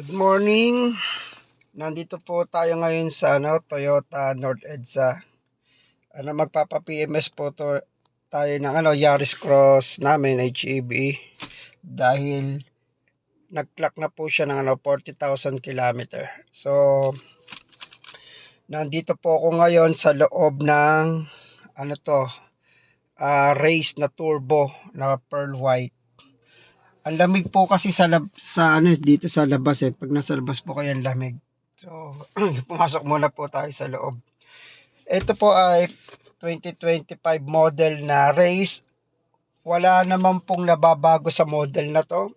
Good morning. Nandito po tayo ngayon sa Toyota North EDSA. Magpapa-PMS po tayo ng Yaris Cross namin HEV dahil nag-clock na po siya ng 40,000 kilometer. So, nandito po ako ngayon sa loob ng race na turbo na pearl white. Ang lamig po kasi dito sa labas pag nasa labas po kayo ang lamig. So, pumasok muna po tayo sa loob. Ito po ay 2025 model na race. Wala naman pong nababago sa model na to.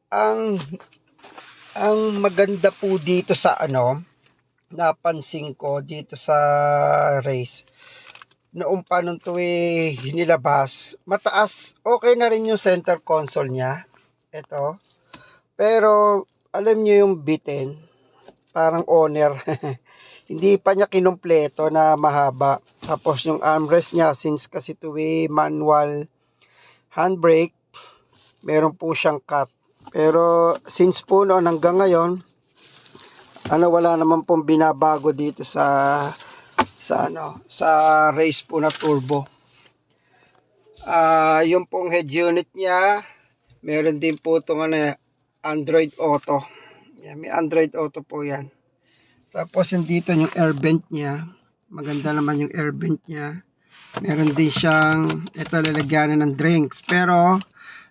Ang maganda po dito sa napansin ko dito sa race. Noong pa nung to nilabas, mataas. Okay na rin yung center console niya. Ito. Pero, alam niyo yung bitin, parang owner. Hindi pa niya kinumpleto na mahaba. Tapos yung armrest niya, since kasi ito manual handbrake, meron po siyang cut. Pero since po noon hanggang ngayon, wala naman pong binabago dito sa race po na turbo. Yung pong head unit niya, meron din po itong Android Auto. Yan, may Android Auto po yan. Tapos dito yung air vent niya. Maganda naman yung air vent niya. Meron din siyang lalagyanan ng drinks. Pero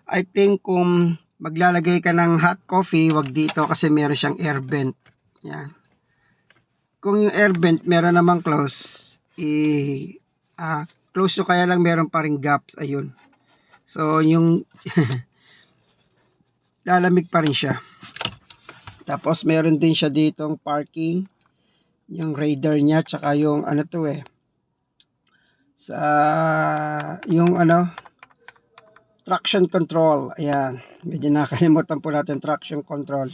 I think kung maglalagay ka ng hot coffee, wag dito kasi meron siyang air vent. Yan. Kung yung air vent meron namang close, close nyo, kaya lang meron pa ring gaps. Ayun. So yung lalamig pa rin siya. Tapos meron din siya ditong parking, yung radar niya, tsaka yung sa yung traction control. Ayan, medyo nakalimutan po natin traction control.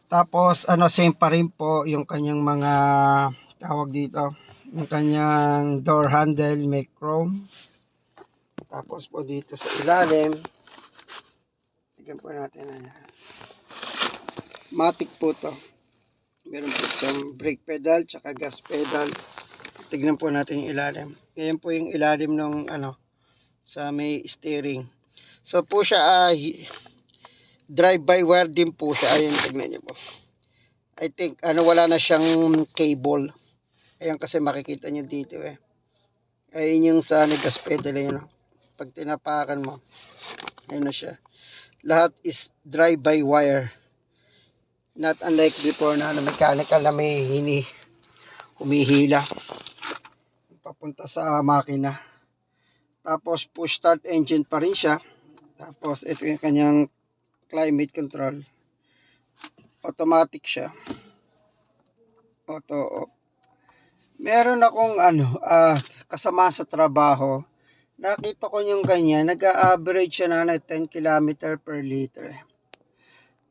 Tapos same pa rin po yung kanyang mga tawag dito, yung kanyang door handle may chrome. Tapos po dito sa ilalim, tignan po natin. Matic po to. Meron po siyang brake pedal tsaka gas pedal. Tignan po natin yung ilalim. Ayan po yung ilalim ng sa may steering. So po siya drive-by-wire din po siya. Ayan, tignan niyo po. I think wala na siyang cable. Ayan, kasi makikita niyo dito Ayun yung sa gas pedal. Ayan, pag tinapakan mo, ayun na siya. Lahat is drive-by-wire. Not unlike before na mechanical na may humihila papunta sa makina. Tapos push start engine pa rin siya. Tapos ito yung kanyang climate control. Automatic siya. Auto. Meron akong kasama sa trabaho. Nakita ko yung ganyan, nag-a-average siya na 10 km per liter.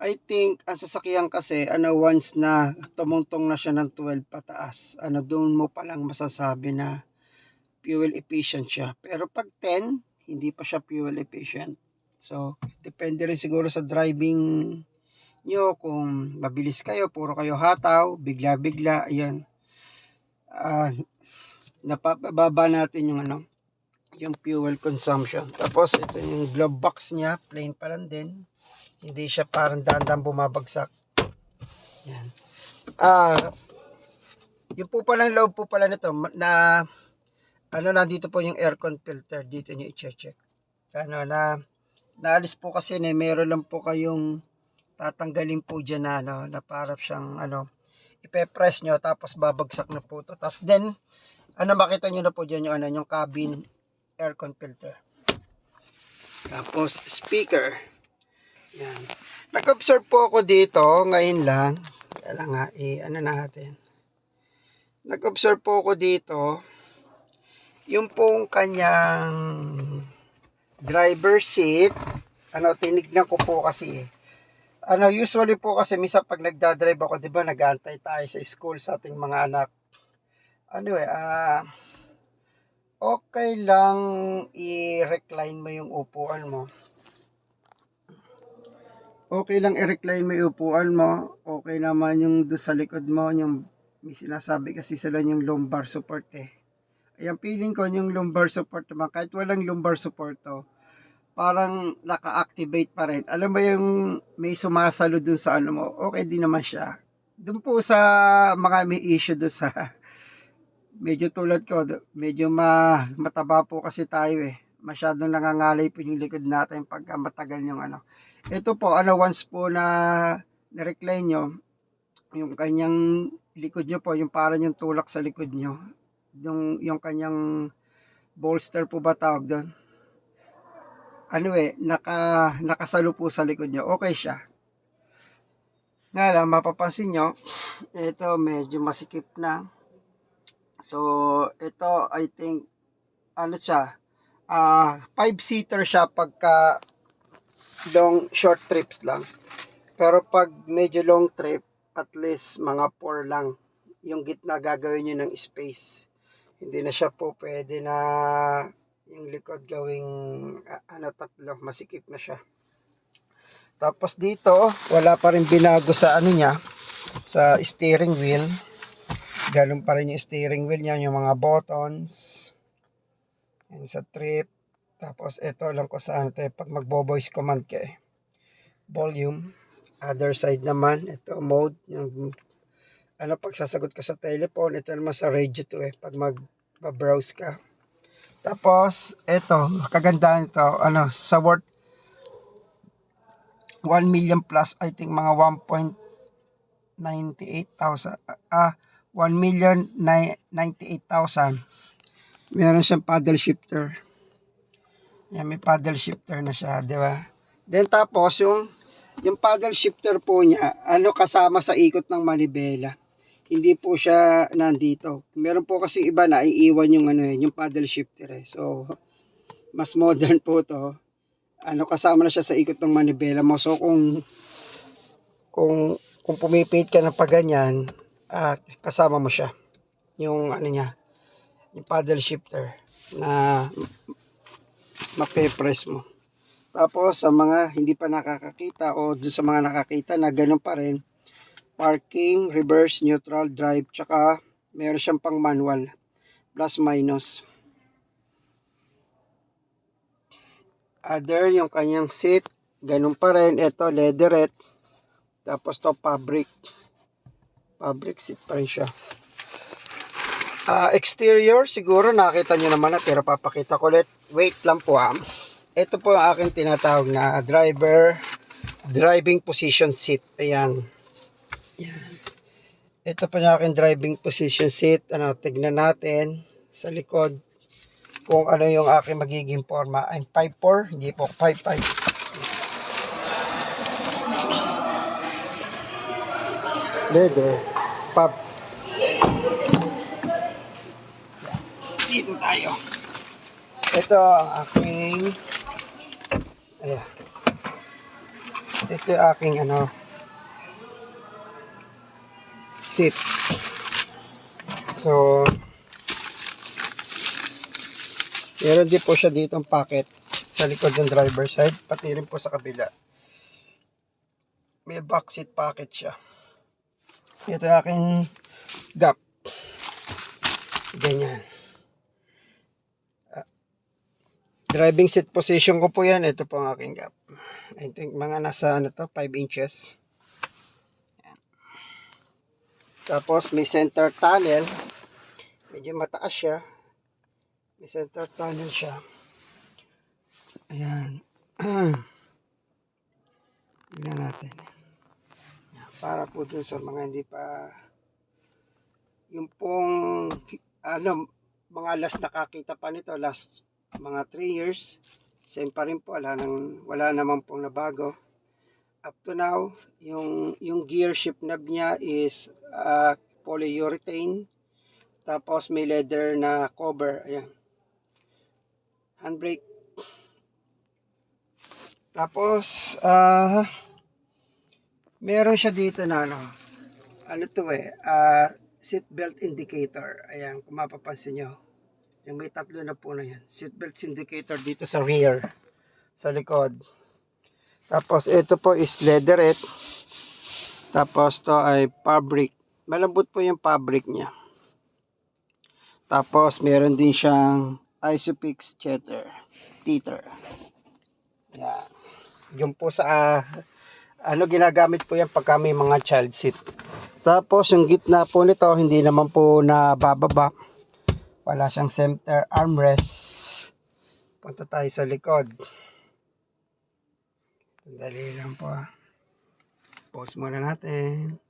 I think ang sasakyan kasi once na tumungtong na siya ng 12 pataas, doon mo palang masasabi na fuel efficient siya. Pero pag 10, hindi pa siya fuel efficient. So, depende rin siguro sa driving nyo, kung mabilis kayo, puro kayo hataw, bigla-bigla, ayan. Napapababa natin yung fuel consumption. Tapos ito yung glove box niya, plain pa lang din. Hindi siya parang dahan-dahan bumabagsak. Yan. Yung po palang loob po pala nito na nandito po yung aircon filter, dito niyo i-check. Naalis po kasi meron lang po kayong tatanggalin po diyan na para siyang ipe-press nyo tapos babagsak na po to. Tapos then makita nyo na po diyan yung cabin aircon filter. Tapos speaker. Yan. Nag-observe po ako dito ngayon lang. Kaya nga natin. Nag-observe po ako dito yung pong kanyang driver seat. Tinignan ko po kasi usually po kasi minsan pag nagdadrive ako, 'di ba, nag-aantay tayo sa school sa ating mga anak. Okay lang i-recline mo yung upuan mo. okay lang i-recline mo yung upuan mo. Okay naman yung doon sa likod mo, yung may sinasabi kasi sila yung lumbar support eh. Ayan, feeling ko yung lumbar support naman, kahit walang lumbar support to, parang naka-activate pa rin. Alam mo yung may sumasalo dun sa ano mo, okay din naman siya. Dun po sa mga may issue dun sa, medyo tulad ko, medyo mataba po kasi tayo eh. Masyadong nangangalay po yung likod natin pagka matagal yung ano. Ito po, once po na na-recline nyo, yung kanyang likod nyo po, yung parang yung tulak sa likod nyo, yung kanyang bolster po ba tawag doon? Ano eh, nakasalo po sa likod nyo. Okay siya. Nga lang, mapapansin nyo, ito medyo masikip na. So, ito, I think, ano siya, 5-seater siya pagka short trips lang. Pero pag medyo long trip, at least mga 4 lang. Yung gitna gagawin nyo ng space. Hindi na siya po pwede na yung likod gawing tatlo, masikip na siya. Tapos dito, wala pa rin binago sa ano niya, sa steering wheel. Ganun pa rin yung steering wheel niya, yung mga buttons. Yan sa trip. Tapos ito lang ko sa ano to, pag magbo-voice command ka eh. Volume. Other side naman, ito mode, yung ano pag sasagot ka sa telephone, ito naman sa radio to eh, pag mag-browse ka. Tapos ito, kagandahan ito, ano, sa worth 1 million plus, I think mga 1,98,000, 1,098,000. Meron siyang paddle shifter. Yan, may paddle shifter na siya, di ba? Then tapos yung paddle shifter po niya, ano, kasama sa ikot ng manibela. Hindi po siya nandito. Meron po kasi iba na iiwan yung ano yung paddle shifter eh. So mas modern po to. Ano, kasama na siya sa ikot ng manibela mo. So kung pumipit ka ng paganyan, kasama mo siya. Yung ano niya, yung paddle shifter na mape-press mo. Tapos sa mga hindi pa nakakakita o doon sa mga nakakita na ganoon pa rin, parking, reverse, neutral, drive, tsaka meron siyang pang manual, plus minus. Other, yung kanyang seat, ganun pa rin. Ito, leatherette. Tapos to fabric seat pa rin siya. Exterior, siguro nakita nyo naman na, pero papakita ko ulit. Wait lang po Ito po ang aking tinatawag na driving position seat. Ayan. Ayan. Ito po yung aking driving position seat. Ano, tignan natin sa likod kung ano yung aking magiging forma. I'm 5'4", hindi po 5'5". Leather, pub. Dito tayo. Ito ang aking ito yung aking seat. So meron din po siya dito ang pocket sa likod ng driver side, pati rin po sa kabila. May back seat pocket siya. Ito yung aking gap. Ganyan. Driving seat position ko po yan. Ito po ang aking gap. I think mga nasa 5 inches. Yan. Tapos may center tunnel. Medyo mataas siya. May center tunnel siya. Ayan. Tignan natin. Para po dun sa mga hindi pa, yung pong mga last nakakita pa nito, last mga 3 years, same pa rin po, wala naman pong nabago. Up to now, yung gear shift knob niya is polyurethane, tapos may leather na cover. Ayan. Handbrake. Tapos meron siya dito na seat belt indicator. Ayan, kung mapapansin nyo, yung may tatlo na po na yan, seat belt indicator dito sa rear, sa likod. Tapos ito po is leatherette. Tapos to ay fabric. Malambot po yung fabric niya. Tapos meron din siyang Isofix tether. Yan. Yung po sa ginagamit po yan pagka may mga child seat. Tapos yung gitna po nito hindi naman po nabababa. Wala siyang center armrest. Punta tayo sa likod. Dali lang po. Pause muna natin.